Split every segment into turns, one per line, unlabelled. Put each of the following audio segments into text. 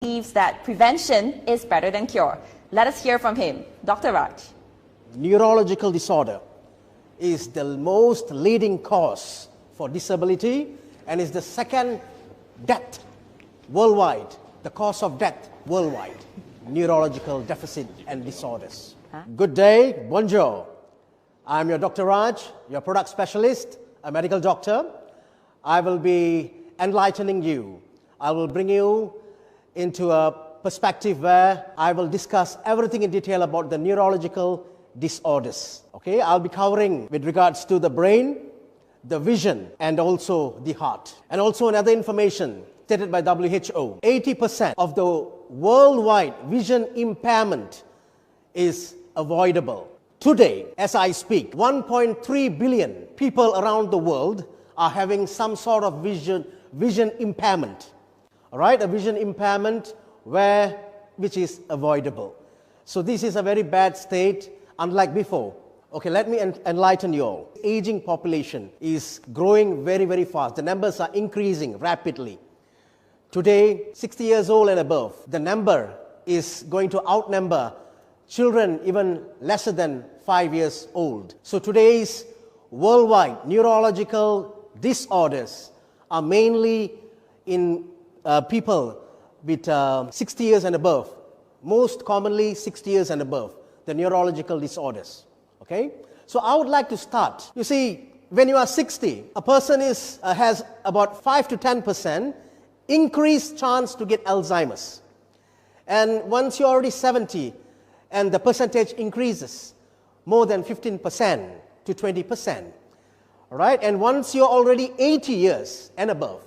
believes that prevention is better than cure. Let us hear from him. Dr. Raj.
Neurological disorder is the most leading cause for disability and is the second death worldwide, the cause of death worldwide, neurological deficit and disorders. Good day, bonjour. I'm your Dr. Raj, your product specialist, a medical doctor. I will be enlightening you. I will bring you into a perspective where I will discuss everything in detail about the neurological disorders. Okay, I'll be covering with regards to the brain, the vision, and also the heart. And also another information stated by WHO, 80% of the worldwide vision impairment is avoidable. Today, as I speak, 1.3 billion people around the world are having some sort of vision impairment. All right, a vision impairment which is avoidable. So this is a very bad state, unlike before. Okay, let me enlighten you all. Aging population is growing very, very fast. The numbers are increasing rapidly. Today, 60 years old and above, the number is going to outnumber children even lesser than 5 years old. So today's worldwide neurological disorders are mainly in people with 60 years and above, most commonly 60 years and above, the neurological disorders. Okay? So I would like to start. You see, when you are 60, a person has about 5 to 10% increased chance to get Alzheimer's. And once you're already 70, and the percentage increases more than 15% to 20%. All right? And once you're already 80 years and above,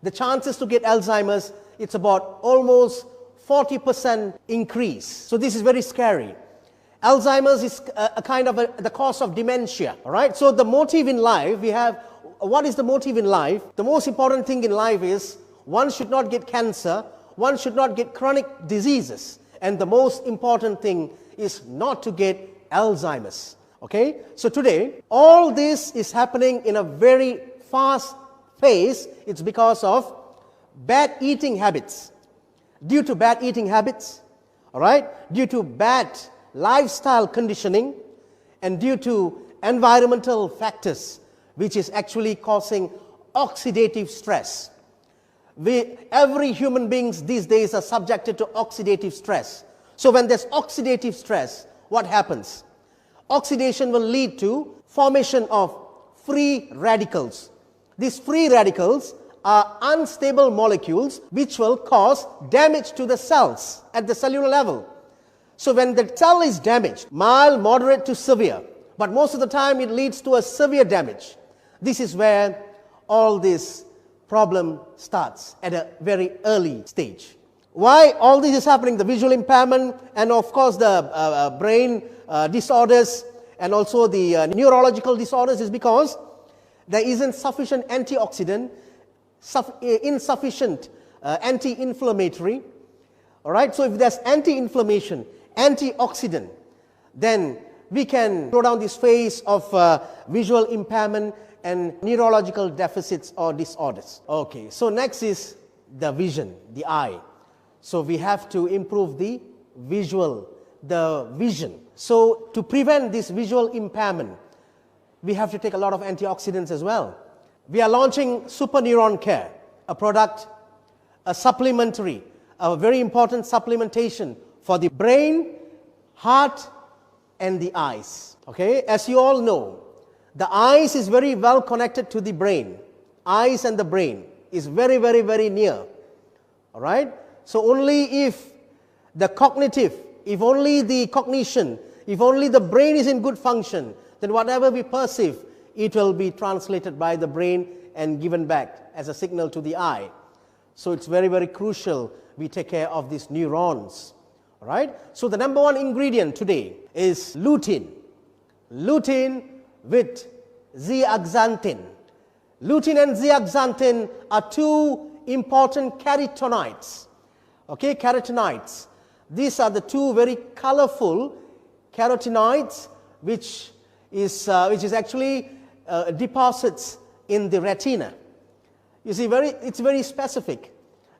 the chances to get Alzheimer's, it's about almost 40% increase. So this is very scary. Alzheimer's is a kind of the cause of dementia. All right? So the motive in life, what is the motive in life? The most important thing in life is one should not get cancer, one should not get chronic diseases, and the most important thing is not to get Alzheimer's. Okay? So today, all this is happening in a very fast pace. It's because of bad eating habits. Due to bad eating habits, all right, due to bad lifestyle conditioning, and due to environmental factors, which is actually causing oxidative stress. Every human beings these days are subjected to oxidative stress. So when there's oxidative stress, what happens? Oxidation will lead to formation of free radicals. These free radicals are unstable molecules which will cause damage to the cells at the cellular level. So when the cell is damaged, mild, moderate to severe, but most of the time it leads to a severe damage. This is where all this problem starts at a very early stage. Why all this is happening? The visual impairment and of course the brain disorders and also the neurological disorders is because there isn't sufficient antioxidant, insufficient anti-inflammatory. All right, so if there's anti-inflammation, antioxidant, then we can slow down this phase of visual impairment and neurological deficits or disorders. Okay, so next is the vision, the eye. So we have to improve the vision. So to prevent this visual impairment, we have to take a lot of antioxidants as well. We are launching Super Neuron Care, a product, a very important supplementation for the brain, heart, and the eyes. Okay, as you all know, the eyes is very well connected to the brain. Eyes and the brain is very, very, very near. All right? So only if the cognitive, if only the cognition, if only the brain is in good function, then whatever we perceive, it will be translated by the brain and given back as a signal to the eye. So it's very, very crucial we take care of these neurons. All right? So the number one ingredient today is lutein. Lutein with zeaxanthin. Lutein and zeaxanthin are two important carotenoids. Okay, carotenoids. These are the two very colorful carotenoids which is actually deposits in the retina. You see, it's very specific.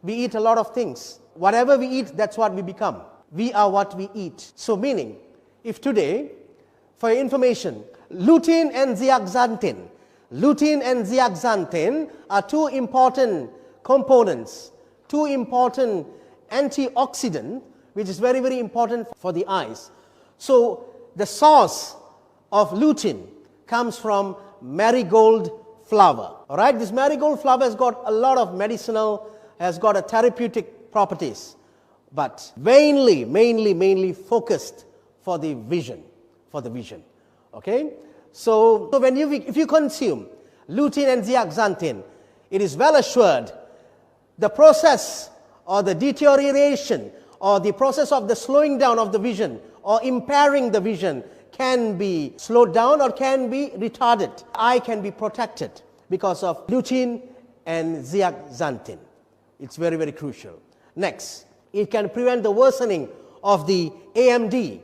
We eat a lot of things. whatever we eat, that's what we become. We are what we eat. So meaning, if today, for your information, lutein and zeaxanthin are two important components, two important antioxidants, which is very, very important for the eyes. So the source of lutein comes from marigold flower. All right, this marigold flower has got a lot of medicinal, has got a therapeutic properties, but mainly focused for the vision, Okay, so when if you consume lutein and zeaxanthin, it is well assured the process or the deterioration or the process of the slowing down of the vision or impairing the vision can be slowed down or can be retarded. Eye can be protected because of lutein and zeaxanthin. It's very, very crucial. Next, it can prevent the worsening of the AMD,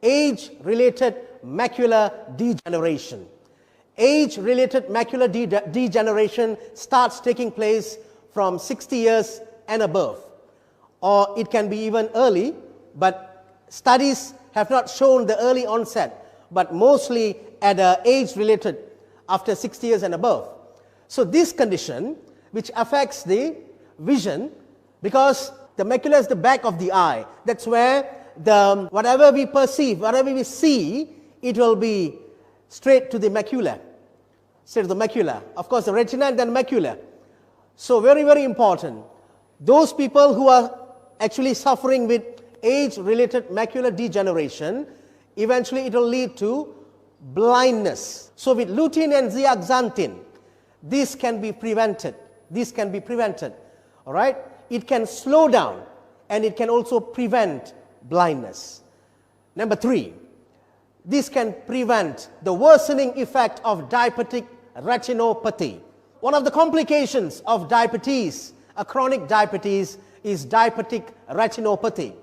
age-related macular degeneration. Age-related macular degeneration starts taking place from 60 years and above, or it can be even early, but studies have not shown the early onset, but mostly at age-related after 60 years and above. So this condition, which affects the vision, because the macula is the back of the eye, that's where whatever we perceive, whatever we see, it will be straight to the macula. Straight to the macula. Of course, the retina and then macula. So very, very important. Those people who are actually suffering with age-related macular degeneration, eventually it will lead to blindness. So with lutein and zeaxanthin, this can be prevented. All right? It can slow down and it can also prevent blindness. Number 3, this can prevent the worsening effect of diabetic retinopathy. One of the complications of diabetes, a chronic diabetes, is diabetic retinopathy,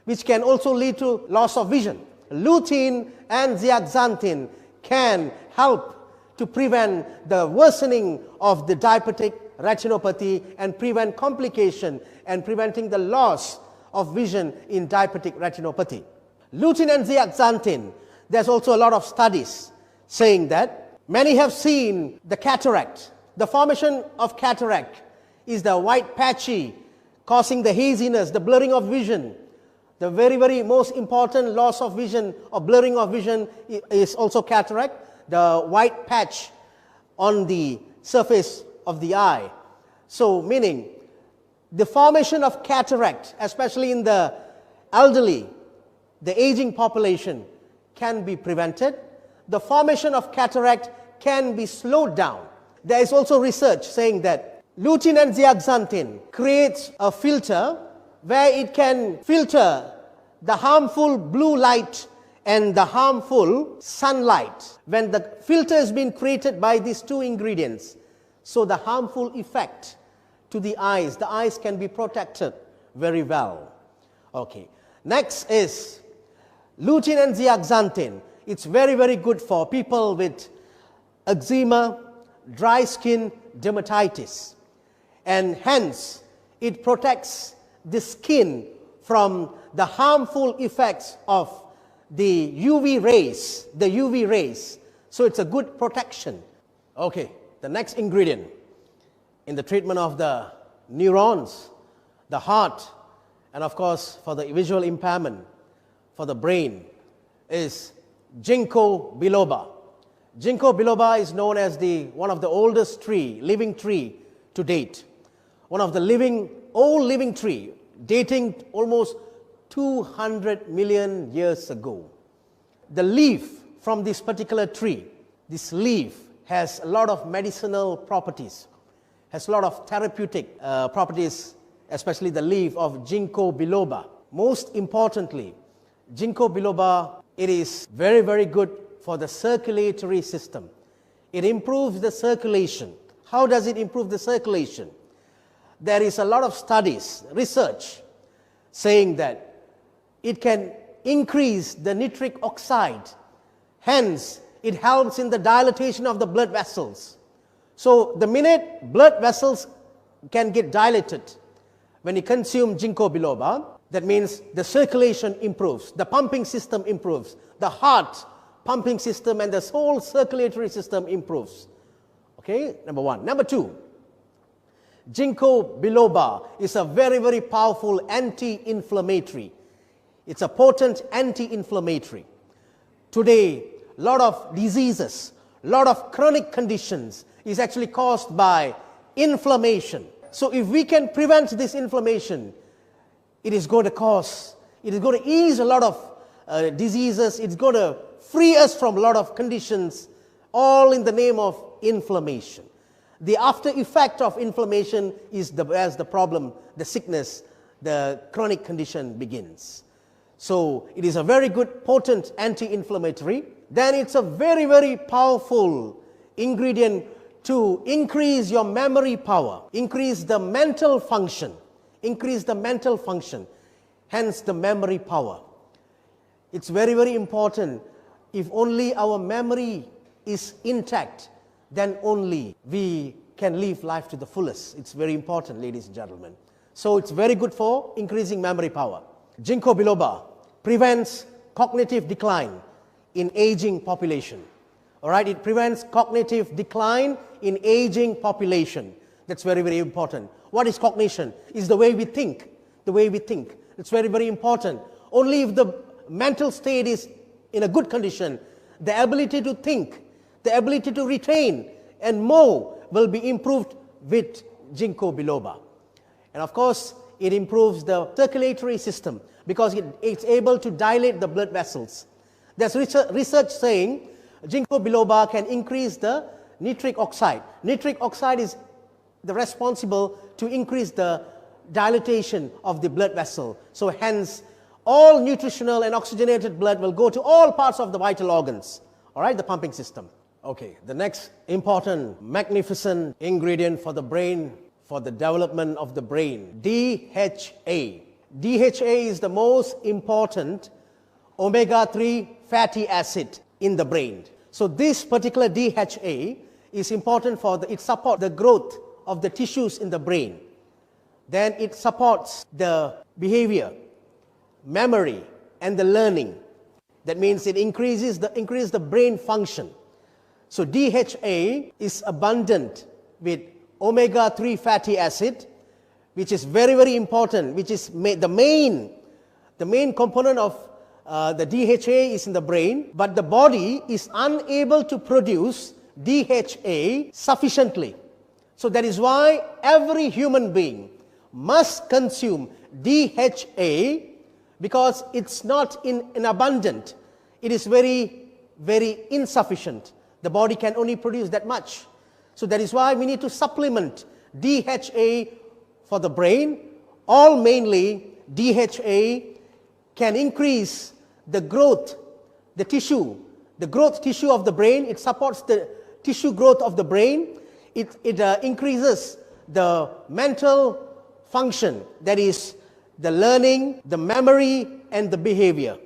which can also lead to loss of vision. Lutein and zeaxanthin can help to prevent the worsening of the diabetic retinopathy and prevent complication and preventing the loss of vision in diabetic retinopathy. Lutein and zeaxanthin, there's also a lot of studies saying that many have seen the cataract. The formation of cataract is the white patchy causing the haziness, the blurring of vision. The very, very most important loss of vision or blurring of vision is also cataract, the white patch on the surface of the eye. So meaning the formation of cataract, especially in the elderly, the aging population, can be prevented. The formation of cataract can be slowed down. There is also research saying that lutein and zeaxanthin creates a filter where it can filter the harmful blue light and the harmful sunlight. When the filter has been created by these two ingredients, so the harmful effect to the eyes can be protected very well. Okay. Next is lutein and zeaxanthin. It's very, very good for people with eczema, dry skin, dermatitis, and hence it protects the skin from the harmful effects of the UV rays. So it's a good protection. Okay, the next ingredient in the treatment of the neurons, the heart, and of course for the visual impairment, for the brain, is ginkgo biloba. Ginkgo biloba is known as one of the oldest living tree to date. One of the old living tree, dating almost 200 million years ago. The leaf from this particular tree, this leaf has a lot of medicinal properties, has a lot of therapeutic properties, especially the leaf of ginkgo biloba. Most importantly, ginkgo biloba, it is very, very good for the circulatory system. It improves the circulation. How does it improve the circulation? There is a lot of studies, research, saying that it can increase the nitric oxide. Hence, it helps in the dilatation of the blood vessels. So, the minute blood vessels can get dilated, when you consume ginkgo biloba, that means the circulation improves, the pumping system improves, the heart pumping system and the whole circulatory system improves. Okay, number one. Number two, ginkgo biloba is a very, very powerful anti-inflammatory. It's a potent anti-inflammatory. Today, a lot of diseases, a lot of chronic conditions is actually caused by inflammation. So if we can prevent this inflammation, it is going to ease a lot of diseases, it's going to free us from a lot of conditions, all in the name of inflammation. The after effect of inflammation is as the problem, the sickness, the chronic condition begins. So it is a very good, potent anti-inflammatory. Then it's a very, very powerful ingredient to increase your memory power, increase the mental function, hence the memory power. It's very, very important. If only our memory is intact, then only we can live life to the fullest. It's very important, ladies and gentlemen. So it's very good for increasing memory power. Ginkgo biloba prevents cognitive decline in aging population. All right, it prevents cognitive decline in aging population. That's very, very important. What is cognition? It's the way we think. It's very, very important. Only if the mental state is in a good condition, the ability to think, the ability to retain and more will be improved with ginkgo biloba. And of course, it improves the circulatory system because it's able to dilate the blood vessels. There's research saying ginkgo biloba can increase the nitric oxide. Nitric oxide is responsible to increase the dilatation of the blood vessel. So hence, all nutritional and oxygenated blood will go to all parts of the vital organs. All right, the pumping system. Okay, the next important, magnificent ingredient for the brain, for the development of the brain, DHA. DHA is the most important omega-3 fatty acid in the brain. So this particular DHA is important it supports the growth of the tissues in the brain. Then it supports the behavior, memory, and the learning. That means it increases the brain function. So DHA is abundant with omega-3 fatty acid, which is very, very important, which is the main component of the DHA is in the brain, but the body is unable to produce DHA sufficiently. So that is why every human being must consume DHA because it's not in abundant. It is very, very insufficient. The body can only produce that much. So that is why we need to supplement DHA for the brain. All mainly DHA can increase the growth, the growth tissue of the brain. It supports the tissue growth of the brain. It increases the mental function, that is the learning, the memory, and the behavior.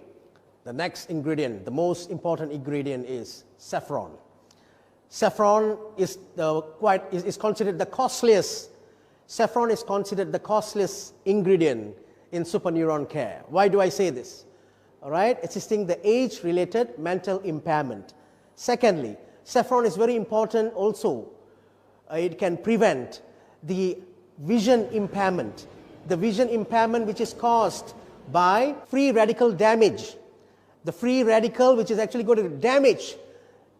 The next ingredient, the most important ingredient is saffron. Saffron is considered the costliest. Saffron is considered the costliest ingredient in superneuron care. Why do I say this? All right, assisting the age-related mental impairment. Secondly, saffron is very important also. It can prevent the vision impairment. The vision impairment which is caused by free radical damage. The free radical which is actually going to damage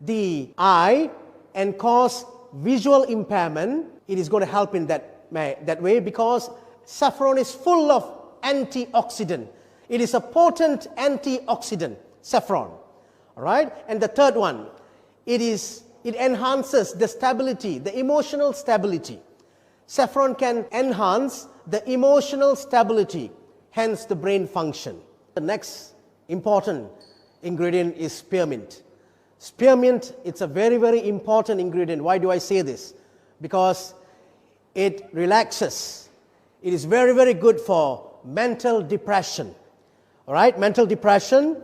the eye and cause visual impairment. It is going to help in that way because saffron is full of antioxidant. It is a potent antioxidant, saffron. All right? And the third one, it enhances the stability, the emotional stability. Saffron can enhance the emotional stability, hence the brain function. The next important ingredient is spearmint. Spearmint, it's a very, very important ingredient. Why do I say this? Because it relaxes. It is very, very good for mental depression. All right, mental depression,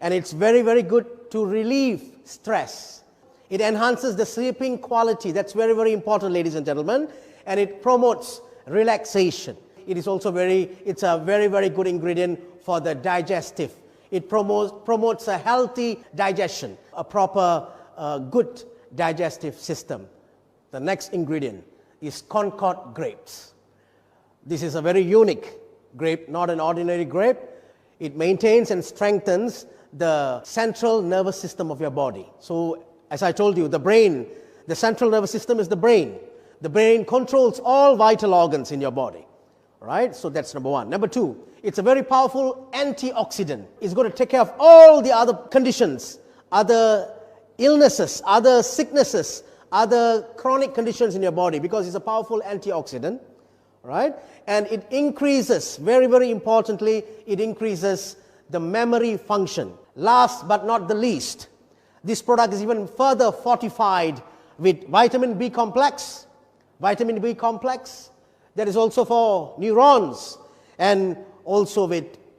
and it's very, very good to relieve stress. It enhances the sleeping quality. That's very, very important, ladies and gentlemen, and it promotes relaxation. it is also it's a very, very good ingredient for the digestive. It promotes a healthy digestion, a proper, good digestive system. The next ingredient is Concord grapes. This is a very unique grape, not an ordinary grape. It maintains and strengthens the central nervous system of your body. So, as I told you, the brain, the central nervous system is the brain. The brain controls all vital organs in your body. Right? So that's number one. Number two, it's a very powerful antioxidant. It's going to take care of all the other conditions, other illnesses, other sicknesses, other chronic conditions in your body, because it's a powerful antioxidant. Right? And it increases, very, very importantly, it increases the memory function. Last but not the least, this product is even further fortified with vitamin B complex. Vitamin B complex that is also for neurons, and also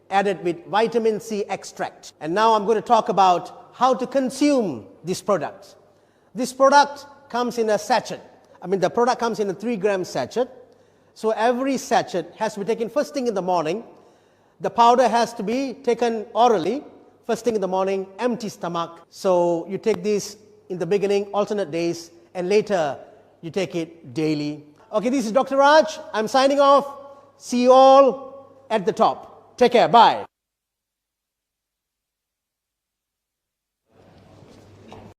added with vitamin C extract. And now I'm going to talk about how to consume this product. This product comes in a sachet. The product comes in a 3-gram sachet. So every sachet has to be taken first thing in the morning. The powder has to be taken orally, first thing in the morning, empty stomach. So you take this in the beginning, alternate days, and later you take it daily. Okay, this is Dr. Raj. I'm signing off. See you all at the top. Take care. Bye.